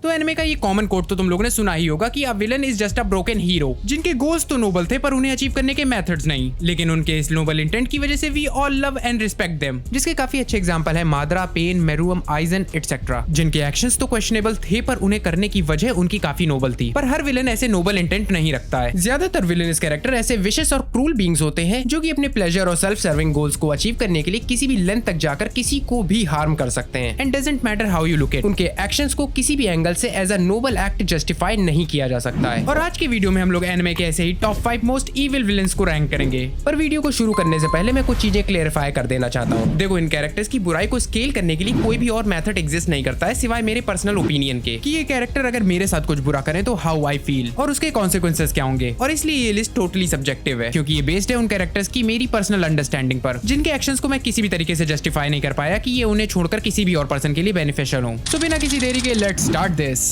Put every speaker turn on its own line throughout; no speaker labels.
तो एनिमे का ये कॉमन कोट तो तुम लोगों ने सुना ही होगा कि a villain is just a broken hero, जिनके गोल्स तो नोबल थे पर उन्हें अचीव करने के मेथड्स नहीं। लेकिन उनके इस नोबल इंटेंट की वजह से we all love and respect them, जिसके काफी अच्छे एग्जांपल है Madara, Pain, Meruem, Aizen etcetera, जिनके एक्शंस तो क्वेश्चनेबल थे पर उन्हें करने की वजह उनकी काफी नोबल थी। पर हर विलन ऐसे नोबल इंटेंट नहीं रखता है। ज्यादातर विलेनस कैरेक्टर ऐसे विशेष और क्रूल बीइंग्स होते हैं जो कि अपने प्लेजर और सेल्फ सर्विंग गोल्स को अचीव करने के लिए किसी भी लेंथ तक जाकर किसी को भी हार्म कर सकते हैं। And doesn't matter how you look it, उनके एक्शंस को किसी भी एंगल से as a noble act justify नहीं किया जा सकता है। और आज के वीडियो में हम लोग एनिमे के ऐसे ही टॉप 5 मोस्ट इविल विलेंस को रैंक करेंगे। पर वीडियो को शुरू करने से पहले मैं कुछ चीजें क्लेरिफाई कर देना चाहता हूँ। देखो, इन कैरेक्टर्स की बुराई को स्केल करने के लिए कोई भी और मेथड एग्जिस्ट नहीं करता है सिवाय मेरे पर्सनल ओपिनियन के, कि ये कैरेक्टर अगर मेरे साथ कुछ बुरा करें तो हाउ आई फील और उसके कॉन्सिक्वेंसेस क्या होंगे। और इसलिए ये लिस्ट टोटली सब्जेक्टिव है, क्योंकि ये बेस्ड है उन कैरेक्टर्स की मेरी पर्सनल अंडरस्टैंडिंग पर, जिनके एक्शंस को मैं किसी भी तरीके से जस्टिफाई नहीं कर पाया कि ये उन्हें छोड़कर किसी भी और पर्सन के लिए बेनिफिशियल हो। तो बिना किसी देरी के लेट्स स्टार्ट दिस।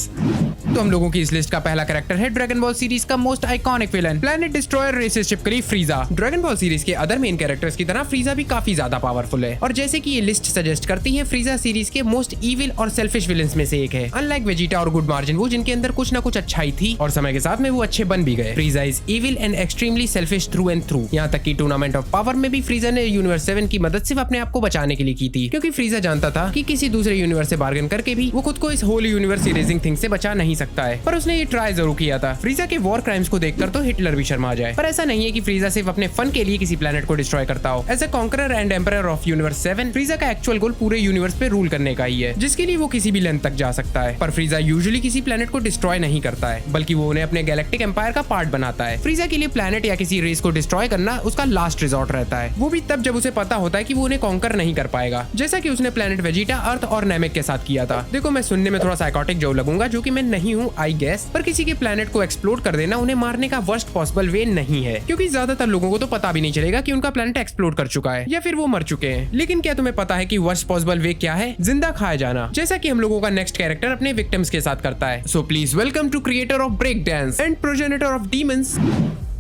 तो हम लोगों की इस लिस्ट का पहला कैरेक्टर है ड्रैगन बॉल सीरीज का most iconic villain, planet destroyer रेसिस शिपकली फ्रीजा। ड्रैगन बॉल सीरीज के अदर मेन कैरेक्टर्स की तरह फ्रीजा भी काफी ज्यादा पावरफुल है, और जैसे कि ये लिस्ट सजेस्ट करती है, फ्रीजा सीरीज के मोस्ट इविल और सेल्फिश विलन्स में से एक है। अनलाइक वेजिटा और गुड मार्जिन वू, जिनके अंदर कुछ ना कुछ अच्छाई थी और समय के साथ में वो अच्छे बन भी गए, Frieza is evil and extremely selfish through and through. यहाँ तक कि टूर्नामेंट ऑफ पावर में भी फ्रीजा ने यूनिवर्स 7 की मदद सिर्फ अपने आप को बचाने के लिए की थी, क्योंकि फ्रीजा जानता था कि किसी दूसरे यूनिवर्स से बार्गेन करके भी वो खुद को इस होल यूनिवर्स इरेजिंग थिंग से बचा नहीं सकता है। पर उसने ये ट्राई जरूर किया था। फ्रीजा के वॉर क्राइम्स को देखकर तो हिटलर भी शर्मा जाए। पर ऐसा नहीं है कि फ्रीजा सिर्फ अपने फन के लिए किसी प्लेनेट को डिस्ट्रॉय करता हो। As a conqueror and emperor of universe 7, Frieza का एक्चुअल गोल पूरे यूनिवर्स पे रूल करने का ही है, जिसके लिए वो किसी भी लेंथ तक जा सकता है। पर फ्रीजा यूजुअली किसी प्लेनेट को डिस्ट्रॉय नहीं करता है, बल्कि वो उन्हें अपने गैलेक्टिक एम्पायर का पार्ट बनाता है। फ्रीजा के लिए प्लेनेट या किसी रेस को डिस्ट्रॉय करना उसका लास्ट रिजॉर्ट रहता है, वो भी तब जब उसे पता होता है कि वो उन्हें कॉन्कर नहीं कर पाएगा, जैसा कि उसने प्लेनेट वेजिटा, अर्थ और नेमेक के साथ किया था। देखो, मैं सुनने में थोड़ा साइकोटिक जो लगूंगा, जो कि मैं नहीं हूँ आई गेस, पर किसी के प्लेनेट को एक्सप्लोर कर देना उन्हें मारने का वर्स्ट पॉसिबल वे नहीं है, क्योंकि ज्यादातर लोगों को तो पता भी नहीं चलेगा कि उनका प्लेनेट एक्सप्लोर कर चुका है या फिर वो मर चुके हैं। लेकिन क्या तुम्हें पता है कि वर्स्ट पॉसिबल वे क्या है? जिंदा खाया जाना, जैसा कि हम लोगों का नेक्स्ट कैरेक्टर अपने विक्टिम्स के साथ करता है। So please welcome to creator of break dance and progenitor of demons,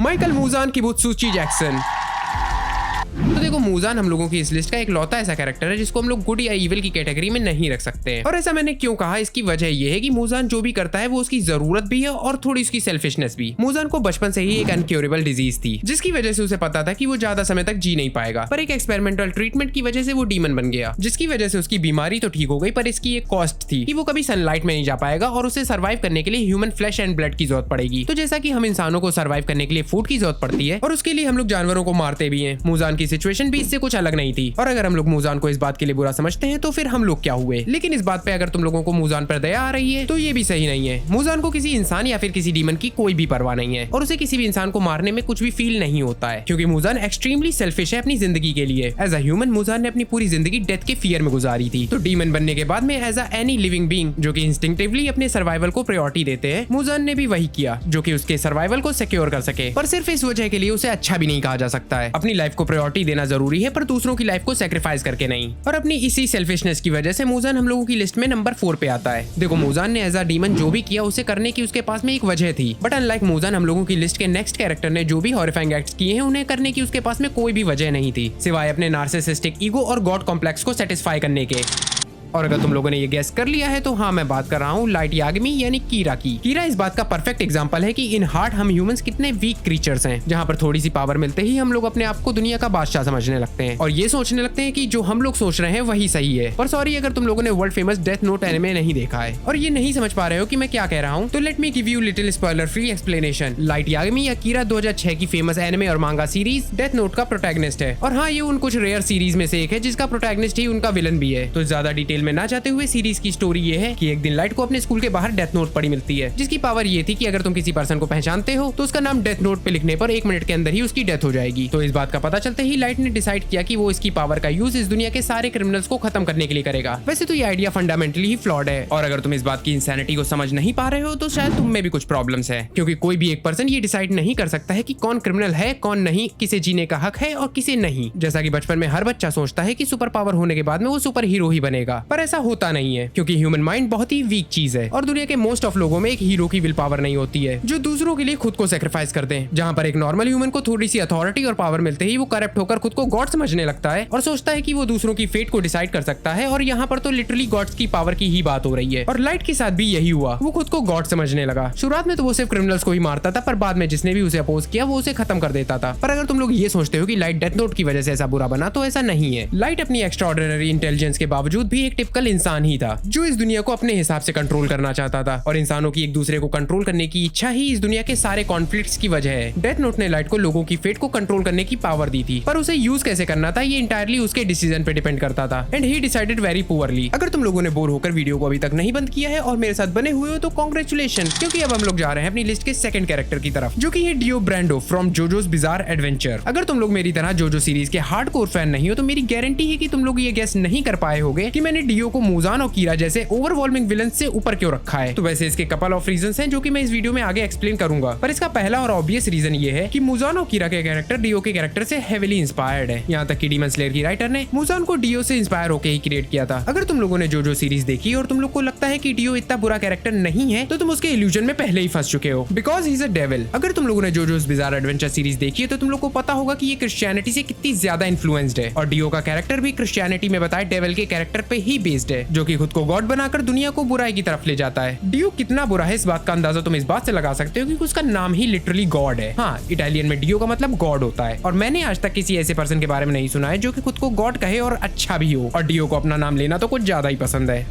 Michael Muzan Kibutsuji Jackson. तो देखो, मूजान हम लोगों की इस लिस्ट का एक लौता ऐसा कैरेक्टर है जिसको हम लोग गुड या इविल की कैटेगरी में नहीं रख सकते हैं। और ऐसा मैंने क्यों कहा, इसकी वजह ये है कि मूजान जो भी करता है वो उसकी जरूरत भी है और थोड़ी उसकी सेल्फिशनेस भी। मूजान को बचपन से ही एक अनक्योरेबल डिजीज थी, जिसकी वजह से उसे पता था कि वो ज्यादा समय तक जी नहीं पाएगा, पर एक एक्सपेरिमेंटल ट्रीटमेंट की वजह से वो डीमन बन गया, जिसकी वजह से उसकी बीमारी तो ठीक हो गई, पर इसकी एक कॉस्ट थी कि वो कभी सनलाइट में नहीं जा पाएगा और उसे सर्वाइव करने के लिए ह्यूमन फ्लैश एंड ब्लड की जरूरत पड़ेगी। तो जैसा कि हम इंसानों को सर्वाइव करने के लिए फूड की जरूरत पड़ती है, और उसके लिए हम लोग जानवरों को मारते भी हैं, मूजान की सिचुएशन भी इससे कुछ अलग नहीं थी। और अगर हम लोग मूजान को इस बात के लिए बुरा समझते हैं तो फिर हम लोग क्या हुए। लेकिन इस बात पे अगर तुम लोगों को मूजान पर दया आ रही है तो ये भी सही नहीं है। मूजान को किसी इंसान या फिर किसी डीमन की कोई भी परवाह नहीं है, और उसे किसी भी इंसान को मारने में कुछ भी फील नहीं होता है, क्योंकि मूजान एक्सट्रीमली सेल्फिश है अपनी जिंदगी के लिए। एज अ ह्यूमन, मूजान ने अपनी पूरी जिंदगी डेथ के फियर में गुजारी थी, तो डीमन बनने के बाद में as a any living being जो कि इंस्टिंक्टिवली अपने सर्वाइवल को प्रायोरिटी देते हैं, मूजान ने भी वही किया जो कि उसके सर्वाइवल को सिक्योर कर सके। पर सिर्फ इस वजह के लिए उसे अच्छा भी नहीं कहा जा सकता है। अपनी लाइफ को प्रायोरिटी देना जरूरी है, पर दूसरों की लाइफ को सैक्रिफाइस करके नहीं। और अपनी इसी सेल्फिशनेस की वजह से मूजान हम लोगों की लिस्ट में नंबर 4 पे आता है। देखो, मूजान ने एज अ डीमन जो भी किया उसे करने की उसके पास में एक वजह थी, बट अनलाइक मूजान हम लोगों की लिस्ट के नेक्स्ट कैरेक्टर ने जो भी हॉरिफाइंग एक्ट्स किए हैं, उन्हें करने की उसके पास में कोई भी वजह नहीं थी सिवाय अपने नार्सिसिस्टिक ईगो और गॉड कॉम्प्लेक्स को सेटिस्फाई करने के। और अगर तुम लोगों ने ये गेस कर लिया है तो हाँ, मैं बात कर रहा हूँ लाइट याग्मी यानी कीरा की। कीरा इस बात का परफेक्ट एग्जांपल है कि इन हार्ट हम ह्यूमंस कितने वीक क्रीचर्स हैं, जहाँ पर थोड़ी सी पावर मिलते ही हम लोग अपने आप को दुनिया का बादशाह समझने लगते हैं और ये सोचने लगते हैं कि जो हम लोग सोच रहे हैं वही सही है। पर सॉरी, अगर तुम लोगों ने world famous death note anime नहीं देखा है और ये नहीं समझ पा रहे हो कि मैं क्या कह रहा हूँ, तो let me give you little spoiler free explanation. Light Yagami या कीरा 2006 की फेमस एनिमे और मांगा सीरीज डेथ नोट का प्रोटैगनिस्ट है, और हाँ, ये उन कुछ रेयर सीरीज में से एक है जिसका प्रोटैगनिस्ट ही उनका विलन भी है। तो ज्यादा डिटेल में ना जाते हुए सीरीज की स्टोरी ये है कि एक दिन लाइट को अपने स्कूल के बाहर डेथ नोट पड़ी मिलती है, जिसकी पावर ये थी कि अगर तुम किसी पर्सन को पहचानते हो तो उसका नाम डेथ नोट पे लिखने पर 1 मिनट के अंदर ही उसकी डेथ हो जाएगी। तो इस बात का पता चलते ही लाइट ने डिसाइड किया कि वो इसकी पावर का यूज इस दुनिया के सारे क्रिमिनल्स को खत्म करने के लिए करेगा। वैसे तो ये आइडिया फंडामेंटली ही फ्लॉड है, और अगर तुम इस बात की इंसैनिटी को समझ नहीं पा रहे हो तो शायद तुम में भी कुछ प्रॉब्लम्स है, क्योंकि कोई भी एक पर्सन ये डिसाइड नहीं कर सकता है कि कौन क्रिमिनल है कौन नहीं, किसे जीने का हक है और किसे नहीं। जैसा कि बचपन में हर बच्चा सोचता है कि सुपर पावर होने के बाद में वो सुपर हीरो ही बनेगा, पर ऐसा होता नहीं है क्योंकि ह्यूमन माइंड बहुत ही वीक चीज है और दुनिया के मोस्ट ऑफ लोगों में एक हीरो की विल पावर नहीं होती है जो दूसरों के लिए खुद को सेक्रीफाइस करते हैं। जहाँ पर एक नॉर्मल ह्यूमन को थोड़ी सी अथॉरिटी और पावर मिलते ही वो करप्ट होकर खुद को गॉड समझने लगता है और सोचता है कि वो दूसरों की फेट को डिसाइड कर सकता है। और यहाँ पर तो लिटरली गॉड्स की पावर की ही बात हो रही है और लाइट के साथ भी यही हुआ, वो खुद को गॉड समझने लगा। शुरुआत में तो वो सिर्फ क्रिमिनल्स को ही मारता था पर बाद में जिसने भी उसे अपोज किया वो उसे खत्म कर देता था। पर अगर तुम लोग ये सोचते हो कि लाइट डेथ नोट की वजह से ऐसा बुरा बना तो ऐसा नहीं है। लाइट अपनी एक्स्ट्राऑर्डिनरी इंटेलिजेंस के बावजूद भी एक टिपिकल इंसान ही था जो इस दुनिया को अपने हिसाब से कंट्रोल करना चाहता था और इंसानों की एक दूसरे को कंट्रोल करने की इच्छा ही इस दुनिया के सारे कॉन्फ्लिक्ट्स की वजह है। डेथ नोट ने लाइट को लोगों की फेट को कंट्रोल करने की पावर दी थी पर उसे यूज कैसे करना था ये इंटायरली उसके डिसीजन पे डिपेंड करता था and he decided very poorly. अगर तुम लोगों ने बोर होकर वीडियो को अभी तक नहीं बंद किया है और मेरे साथ बने हुए हो तो कांग्रेचुलेशन, क्योंकि अब हम लोग जा रहे हैं अपनी लिस्ट के सेकंड कैरेक्टर की तरफ जो कि है Dio Brando from JoJo's Bizarre Adventure. अगर तुम लोग मेरी तरह जोजो सीरीज के हार्डकोर फैन नहीं हो तो मेरी गारंटी है कि तुम लोग ये गेस नहीं कर पाए होगे कि मैंने डियो को मुजान और कीरा जैसे ओवरवेलमिंग विलन से ऊपर क्यों रखा है। तो वैसे इसके कपल ऑफ रीजंस हैं जो कि मैं इस वीडियो में आगे एक्सप्लेन करूंगा, पर इसका पहला और ऑब्वियस रीजन ये है कि मुजान और कीरा के कैरेक्टर डियो के कैरेक्टर से हेवीली इंस्पायर्ड है। यहाँ तक कि डीमन स्लेयर की राइटर ने मुजान को डियो से इंस्पायर होकर ही क्रिएट किया था। अगर तुम लोगों ने जोजो सीरीज देखी और तुम लोग को लगता है कि डियो इतना बुरा कैरेक्टर नहीं है तो तुम उसके इल्यूजन में पहले ही फंस चुके हो, because he is a devil. अगर तुम लोगों ने जोजोस बिजार एडवेंचर सीरीज देखी है तो तुम लोग को पता होगा कि ये क्रिश्चियनिटी से कितनी ज्यादा इन्फ्लुएंस्ड है और डियो का कैरेक्टर भी क्रिश्चियनिटी में बताए डेविल के कैरेक्टर पे ही बेस्ड है जो कि खुद को गॉड बनाकर दुनिया को बुराई की तरफ ले जाता है। डियो कितना बुरा है इस बात का अंदाजा तुम इस बात से लगा सकते हो कि उसका नाम ही लिटरली गॉड है। हाँ, इटालियन में डियो का मतलब गॉड होता है और मैंने आज तक किसी ऐसे पर्सन के बारे में नहीं सुना है जो कि खुद को गॉड कहे और अच्छा भी हो, और डियो को अपना नाम लेना तो कुछ ज्यादा ही पसंद है।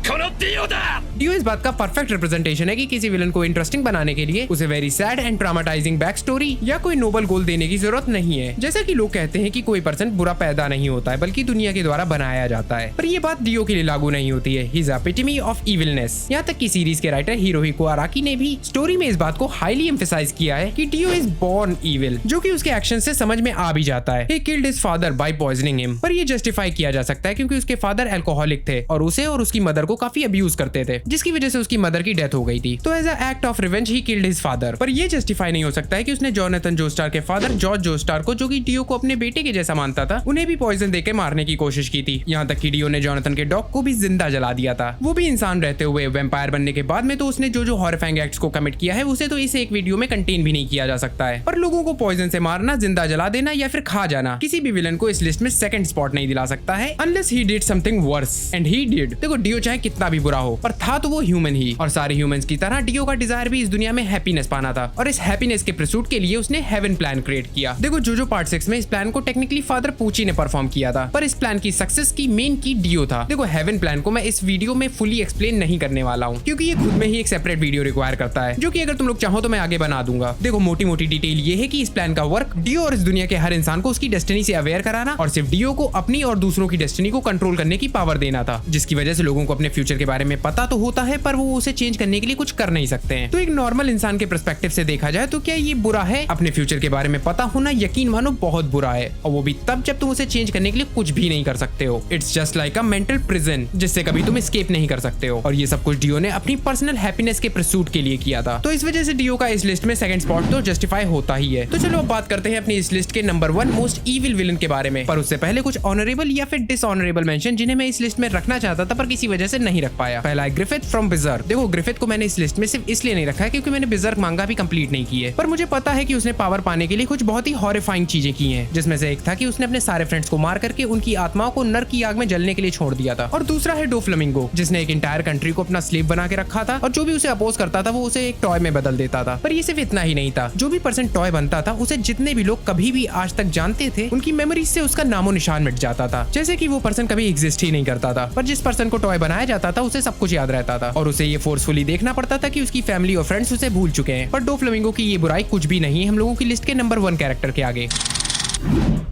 डियो इस बात का परफेक्ट रिप्रेजेंटेशन है कि किसी विलन को इंटरेस्टिंग बनाने के लिए उसे very sad and traumatising back story या कोई नोबल गोल देने की जरूरत नहीं है। जैसा कि लोग कहते हैं कि कोई पर्सन बुरा पैदा नहीं होता है बल्कि दुनिया के द्वारा बनाया जाता है, पर ये बात डियो के लिए लागू नहीं होती है। He is epitome of evilness. यहाँ तक कि सीरीज के राइटर हिरोहिको अराकी ने भी स्टोरी में इस बात को हाईली एम्फसाइज किया है कि डियो इज बॉर्न इविल, जो कि उसके एक्शन से समझ में आ भी जाता है। ही killed his father bye poisoning him, पर ये जस्टिफाई किया जा सकता है क्योंकि उसके फादर अल्कोहलिक थे और उसे और उसकी मदर को काफी अब्यूज करते थे जिसकी वजह से उसकी मदर की डेथ हो गई थी। तो as a act of revenge he killed his father. पर ये जस्टिफाई नहीं हो सकता है कि उसने जोनाथन जोस्टार के फादर जॉर्ज जोस्टार को, जो कि डियो को अपने बेटे के जैसा मानता था, उन्हें भी पॉइजन देकर मारने की कोशिश की थी। यहाँ तक कि डियो ने जोनाथन के डॉग को भी जिंदा जला दिया था, वो भी इंसान रहते हुए। वैम्पायर बनने के बाद में तो उसने जो हॉरिफाइंग एक्ट्स को कमिट किया है उसे तो इस एक वीडियो में कंटेन भी नहीं किया जा सकता है। पर लोगों को पॉइजन से मारना, जिंदा जला देना या फिर खा जाना किसी भी विलन को इस लिस्ट में सेकंड स्पॉट नहीं दिला सकता है unless he did something worse, and he did. देखो, डियो चाहे कितना भी बुरा हो पर था तो वो ह्यूमन ही, और सारे ह्यूमंस की तरह डियो का डिजायर भी इस दुनिया में हैप्पीनेस पाना था और इस हैप्पीनेस के परसूट के लिए उसने हेवन प्लान क्रिएट किया। देखो, जोजो पार्ट 6 में इस प्लान को टेक्निकली फादर पूची ने परफॉर्म किया था, पर इस प्लान की सक्सेस की मेन की डियो था। देखो, हेवन प्लान को मैं इस वीडियो में फुली एक्सप्लेन नहीं करने वाला हूँ क्योंकि ये खुद में ही एक सेपरेट वीडियो रिक्वायर करता है, जो कि अगर तुम लोग चाहो तो मैं आगे बना दूंगा। देखो, मोटी मोटी डिटेल ये है कि इस प्लान का वर्क डियो और इस दुनिया के हर इंसान को उसकी डेस्टिनी से अवेयर कराना और सिर्फ डियो को अपनी और दूसरों की डेस्टिनी को कंट्रोल करने की पावर देना था, जिसकी वजह से लोगों को अपने फ्यूचर के बारे में पता तो होता है पर वो उसे चेंज करने के लिए कुछ कर नहीं सकते हैं। तो एक नॉर्मल इंसान के पर्सपेक्टिव से देखा जाए तो क्या ये बुरा है? अपने फ्यूचर के बारे में पता होना यकीन मानो बहुत बुरा है, और वो भी तब जब तुम उसे चेंज करने के लिए कुछ भी नहीं कर सकते हो। It's just like a mental prison जिससे कभी तुम एस्केप नहीं कर सकते हो, और ये सब कुछ डियो ने अपनी पर्सनल हैप्पीनेस के परसूट के लिए किया था। तो इस वजह से डियो का इस लिस्ट में सेकंड स्पॉट तो जस्टिफाई होता ही है। तो चलो अब बात करते हैं अपनी इस लिस्ट के नंबर 1 मोस्ट इविल विलन के बारे में, पर उससे पहले कुछ ऑनरेबल या फिर डिसऑनरेबल मेंशन जिन्हें मैं इस लिस्ट में रखना चाहता था पर किसी वजह से नहीं रख पाया। पहला है ग्रिफिथ फ्रॉम बिजर्क। देखो, ग्रिफिथ को मैंने इस लिस्ट में सिर्फ इसलिए नहीं रखा है क्योंकि मैंने बिजर्क मांगा भी कंप्लीट नहीं की है, पर मुझे पता है कि उसने पावर पाने के लिए कुछ बहुत ही हॉरिफाइंग चीजें की हैं, जिसमें से एक था कि उसने अपने सारे फ्रेंड्स को मार करके उनकी आत्माओं को नर्क की आग में जलने के लिए छोड़ दिया था। और दूसरा है डोफ्लामिंगो, जिसने एक इंटायर कंट्री को अपना स्लेव बना के रखा था और जो भी उसे अपोज करता था वो उसे एक टॉय में बदल देता था। पर ये सिर्फ इतना ही नहीं था, जो भी पर्सन टॉय बनता था उसे जितने भी लोग कभी भी आज तक जानते थे उनकी मेमोरीज से उसका नामो निशान मिट जाता था, जैसे कि वो पर्सन कभी एग्जिस्ट ही नहीं करता था। पर जिस पर्सन को टॉय बनाया जाता था उसे सब कुछ याद रहता था और उसे ये फोर्सफुली देखना पड़ता था कि उसकी फैमिली और फ्रेंड्स उसे भूल चुके हैं। पर डोफ्लामिंगो की ये बुराई कुछ भी नहीं है हम लोगों की लिस्ट के नंबर 1 कैरेक्टर के आगे।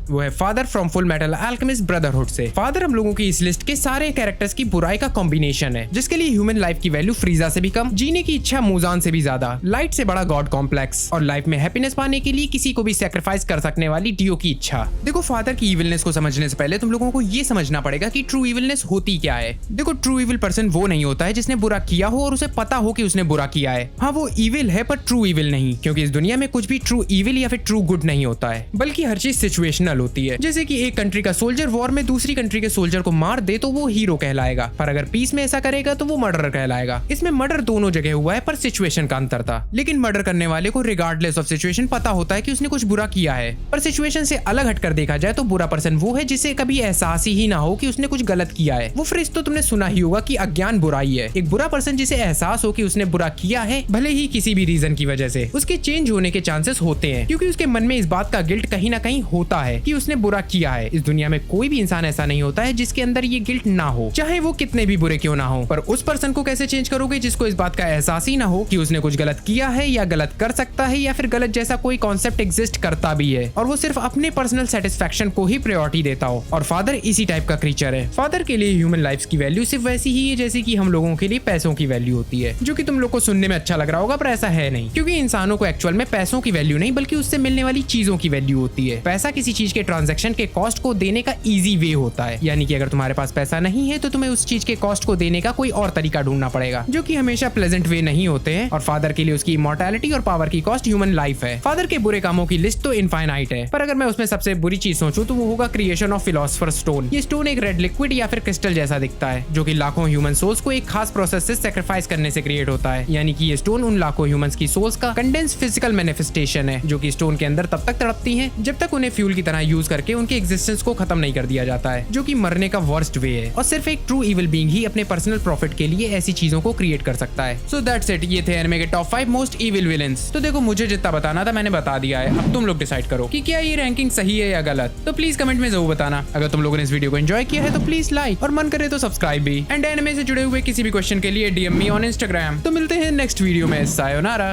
वो है father from full metal alchemist brotherhood से। फादर हम लोगों की इस लिस्ट के सारे कैरेक्टर्स की बुराई का कॉम्बिनेशन है, जिसके लिए ह्यूमन लाइफ की वैल्यू फ्रीजा से भी कम, जीने की इच्छा मुजान से भी ज्यादा, लाइट से बड़ा गॉड कॉम्प्लेक्स, और लाइफ में हैप्पीनेस पाने के लिए किसी को भी सैक्रिफाइस कर सकने वाली डियो की इच्छा। देखो, फादर की इविलनेस को समझने से पहले तुम लोगों को ये समझना पड़ेगा कि ट्रू इविलनेस होती क्या है। देखो, ट्रू इविल पर्सन वो नहीं होता है जिसने बुरा किया हो और उसे पता हो कि उसने बुरा किया है। हाँ, वो इविल है पर ट्रू इविल नहीं, क्योंकि इस दुनिया में कुछ भी ट्रू इविल या फिर ट्रू गुड नहीं होता है, बल्कि हर चीज सिचुएशनल सिचुएशनल होती है। जैसे कि एक कंट्री का सोल्जर वॉर में दूसरी कंट्री के सोल्जर को मार दे तो वो हीरो कहलाएगा, पर अगर पीस में ऐसा करेगा तो वो मर्डर कहलाएगा। इसमें मर्डर दोनों जगह हुआ है, पर सिचुएशन का अंतर था। लेकिन मर्डर करने वाले को रिगार्डलेस ऑफ सिचुएशन पता होता है कि उसने कुछ बुरा किया है, पर सिचुएशन से अलग हटकर देखा जाए तो बुरा पर्सन वो है जिसे कभी एहसास ही ना हो कि उसने कुछ गलत किया है। वो फ्रेज तो तुमने सुना ही होगा कि अज्ञान बुराई है। एक बुरा पर्सन जिसे एहसास हो कि उसने बुरा किया है, भले ही किसी भी रीजन की वजह से, उसके चेंज होने के चांसेस होते हैं, क्योंकि उसके मन में इस बात का गिल्ट कहीं ना कहीं होता है कि उसने बुरा किया है। इस दुनिया में कोई भी इंसान ऐसा नहीं होता है जिसके अंदर ये गिल्ट ना हो, चाहे वो कितने भी बुरे क्यों ना हो। पर उस पर्सन को कैसे चेंज करोगे जिसको इस बात का एहसास ही ना हो कि उसने कुछ गलत किया है या गलत कर सकता है या फिर गलत जैसा कोई कॉन्सेप्ट एग्जिस्ट करता भी है, और वो सिर्फ अपने पर्सनल सेटिस्फेक्शन को ही प्रायोरिटी देता हो। और फादर इसी टाइप का क्रीचर है। फादर के लिए ह्यूमन लाइफ की वैल्यू सिर्फ वैसी ही है जैसी कि हम लोगों के लिए पैसों की वैल्यू होती है, जो कि तुम लोग को सुनने में अच्छा लग रहा होगा, पर ऐसा है नहीं। क्योंकि इंसानों को एक्चुअल में पैसों की वैल्यू नहीं बल्कि उससे मिलने वाली चीजों की वैल्यू होती है। पैसा किसी चीज के ट्रांजैक्शन के कॉस्ट को देने का इजी वे होता है, यानी कि अगर तुम्हारे पास पैसा नहीं है तो तुम्हें उस चीज के कॉस्ट को देने का कोई और तरीका ढूंढना पड़ेगा, जो कि हमेशा प्लेजेंट वे नहीं होते हैं। और फादर के लिए उसकी इमॉर्टैलिटी और पावर की कॉस्ट ह्यूमन लाइफ है। फादर के बुरे कामों की लिस्ट तो इनफाइनाइट है, पर अगर मैं उसमें सबसे बुरी चीज सोचूं तो वो होगा क्रिएशन ऑफ फिलोसफर स्टोन। ये स्टोन एक रेड लिक्विड या फिर क्रिस्टल जैसा दिखता है, जो कि लाखों ह्यूमन सोल्स को एक खास प्रोसेस से सैक्रिफाइस करने से क्रिएट होता है। यानी कि ये स्टोन उन लाखों ह्यूमंस की सोल्स का कंडेंस फिजिकल मैनिफेस्टेशन है, जो कि स्टोन के अंदर तब तक तड़पती हैं जब तक उन्हें फ्यूल की तरह यूज करके उनके एग्जिस्टेंस को खत्म नहीं कर दिया जाता है, जो कि मरने का वर्स्ट वे है। और सिर्फ एक ट्रू इविल बीइंग ही अपने पर्सनल प्रॉफिट के लिए ऐसी चीजों को क्रिएट कर सकता है। सो दैट्स इट, ये थे एनिमे के टॉप 5 मोस्ट इविल विलेंस। तो देखो, मुझे जितना बताना था मैंने बता दिया है, अब तुम लोग डिसाइड करो कि क्या ये रैंकिंग सही है या गलत। तो प्लीज कमेंट में जरूर बताना। अगर तुम लोगों ने इस वीडियो को एंजॉय किया है तो प्लीज लाइक, और मन करे तो सब्सक्राइब भी। एंड एनिमे से जुड़े हुए किसी भी क्वेश्चन के लिए DM मी ऑन Instagram। तो मिलते हैं नेक्स्ट वीडियो में। सायोनारा।